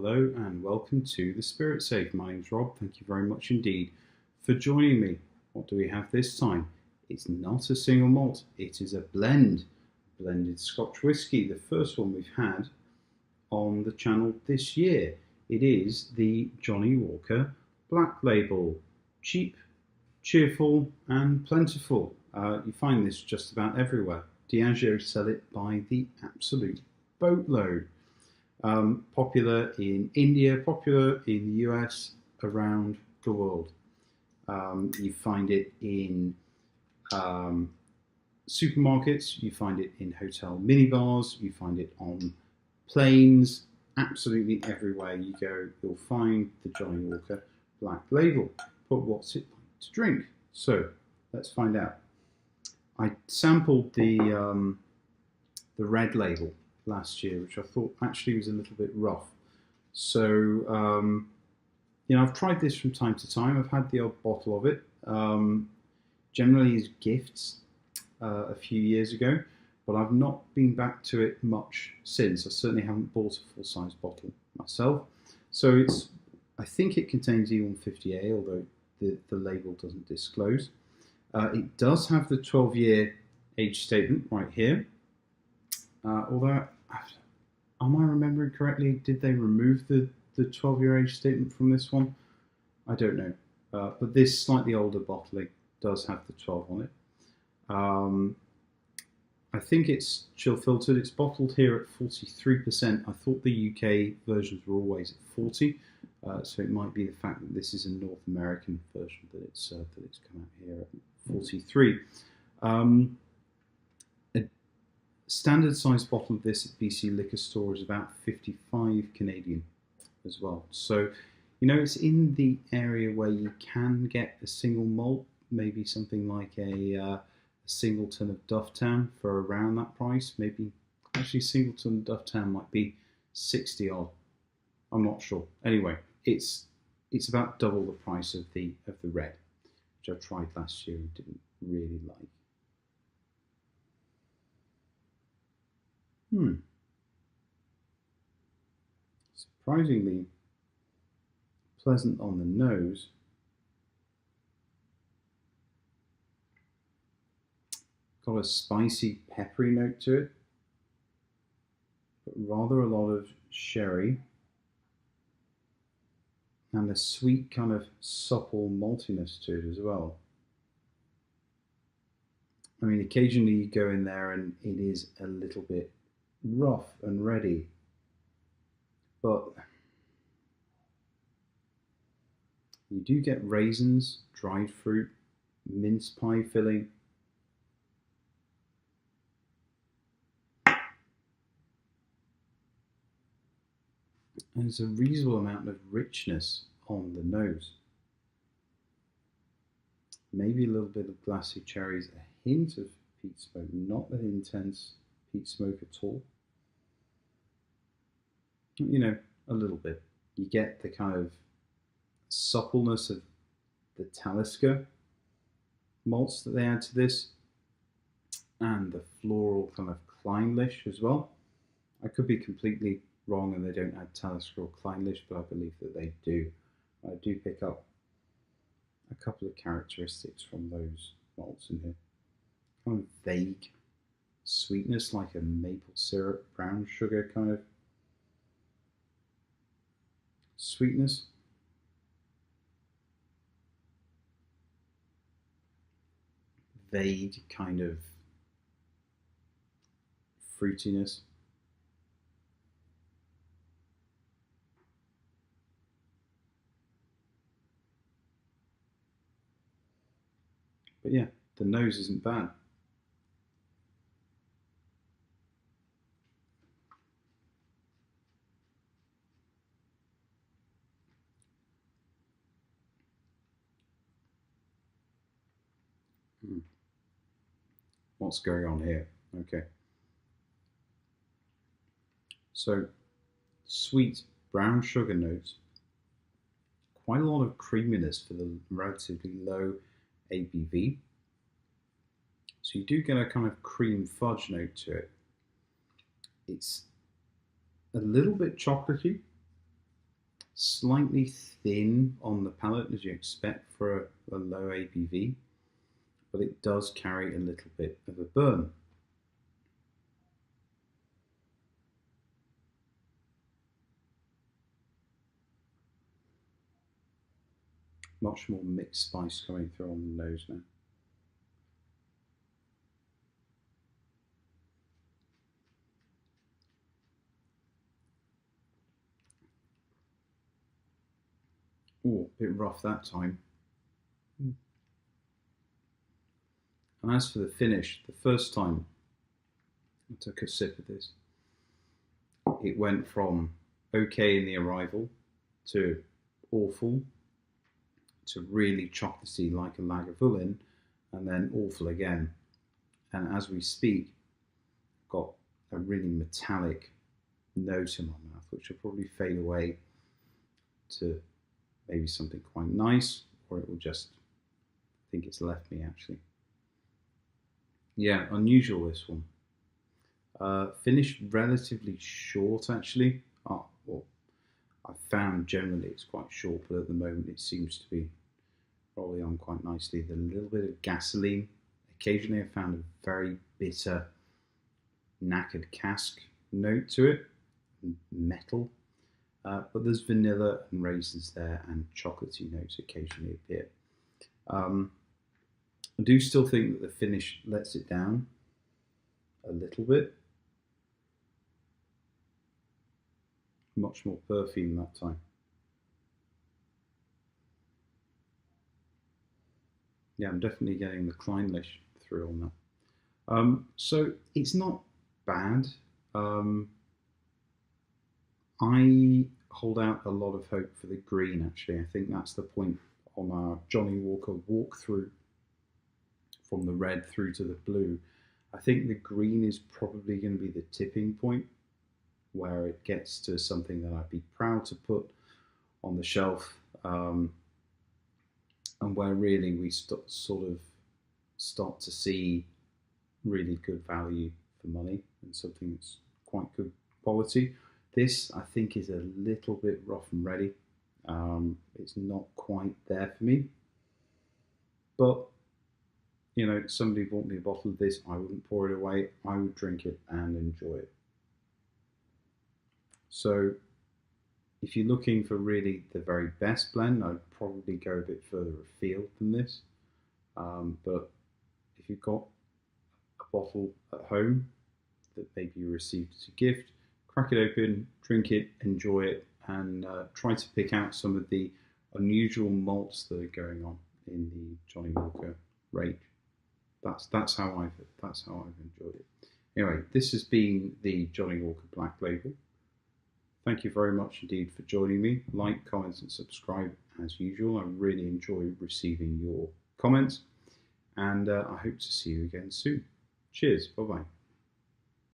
Hello and welcome to The Spirit Safe. My name's Rob. Thank you very much indeed for joining me. What do we have this time? It's not a single malt, it is a blended Scotch whisky, the first one we've had on the channel this year. It is the Johnnie Walker Black Label. Cheap, cheerful and plentiful. You find this just about everywhere. Diageo sell it by the absolute boatload. Popular in India, popular in the US, around the world. You find it in supermarkets, you find it in hotel minibars, you find it on planes, absolutely everywhere you go, you'll find the Johnnie Walker Black Label. But what's it like to drink? So let's find out. I sampled the red label last year, which I thought actually was a little bit rough. So, I've tried this from time to time. I've had the odd bottle of it, generally as gifts a few years ago, but I've not been back to it much since. I certainly haven't bought a full-size bottle myself. So I think it contains E150A, although the label doesn't disclose. It does have the 12-year age statement right here. Although, am I remembering correctly, did they remove the 12-year age statement from this one? I don't know. But this slightly older bottling does have the 12 on it. I think it's chill filtered. It's bottled here at 43%. I thought the UK versions were always at 40, so it might be the fact that this is a North American version that it's come out here at 43. A standard size bottle of this at BC Liquor Store is about 55 Canadian as well. So, it's in the area where you can get a single malt, maybe something like a Singleton of Dufftown for around that price. Maybe actually Singleton of Dufftown might be 60 odd. I'm not sure. Anyway, it's about double the price of the red, which I tried last year and didn't really like. Surprisingly pleasant on the nose. Got a spicy, peppery note to it, but rather a lot of sherry and a sweet kind of supple maltiness to it as well. I mean, occasionally you go in there and it is a little bit rough and ready, but you do get raisins, dried fruit, mince pie filling. And there's a reasonable amount of richness on the nose. Maybe a little bit of glassy cherries, a hint of peat smoke, not an intense peat smoke at all. A little bit. You get the kind of suppleness of the Talisker malts that they add to this, and the floral kind of Clynelish as well. I could be completely wrong and they don't add Talisker or Clynelish, but I believe that they do. I do pick up a couple of characteristics from those malts in here. Kind of vague sweetness, like a maple syrup, brown sugar kind of sweetness. Vague kind of fruitiness. But yeah, the nose isn't bad. What's going on here? Okay. So, sweet brown sugar notes, quite a lot of creaminess for the relatively low ABV. So you do get a kind of cream fudge note to it. It's a little bit chocolatey, Slightly thin on the palate as you expect for a low ABV, but it does carry a little bit of a burn. Much more mixed spice coming through on the nose now. Oh, a bit rough that time. And as for the finish, the first time I took a sip of this, it went from okay in the arrival to awful to really chocolatey like a Lagavulin, and then awful again. And as we speak, got a really metallic note in my mouth, which will probably fade away to maybe something quite nice, or it will just think it's left me actually. Yeah, unusual this one. Finished relatively short actually. Well, I found generally it's quite short, but at the moment it seems to be rolling on quite nicely. There's a little bit of gasoline. Occasionally I found a very bitter knackered cask note to it, metal. But there's vanilla and raisins there, and chocolatey notes occasionally appear. I do still think that the finish lets it down a little bit. Much more perfume that time. Yeah, I'm definitely getting the Kleinlich through on that. So it's not bad. I hold out a lot of hope for the green actually. I think that's the point on our Johnnie Walker walkthrough from the red through to the blue. I think the green is probably going to be the tipping point where it gets to something that I'd be proud to put on the shelf, and where really we sort of start to see really good value for money and something that's quite good quality. This I think is a little bit rough and ready. It's not quite there for me, but you know, somebody bought me a bottle of this, I wouldn't pour it away. I would drink it and enjoy it. So if you're looking for really the very best blend, I'd probably go a bit further afield than this. But if you've got a bottle at home that maybe you received as a gift, crack it open, drink it, enjoy it, and try to pick out some of the unusual malts that are going on in the Johnnie Walker range. That's how I've enjoyed it. Anyway, this has been the Johnnie Walker Black Label. Thank you very much indeed for joining me. Like, comments, and subscribe as usual. I really enjoy receiving your comments, and I hope to see you again soon. Cheers. Bye bye.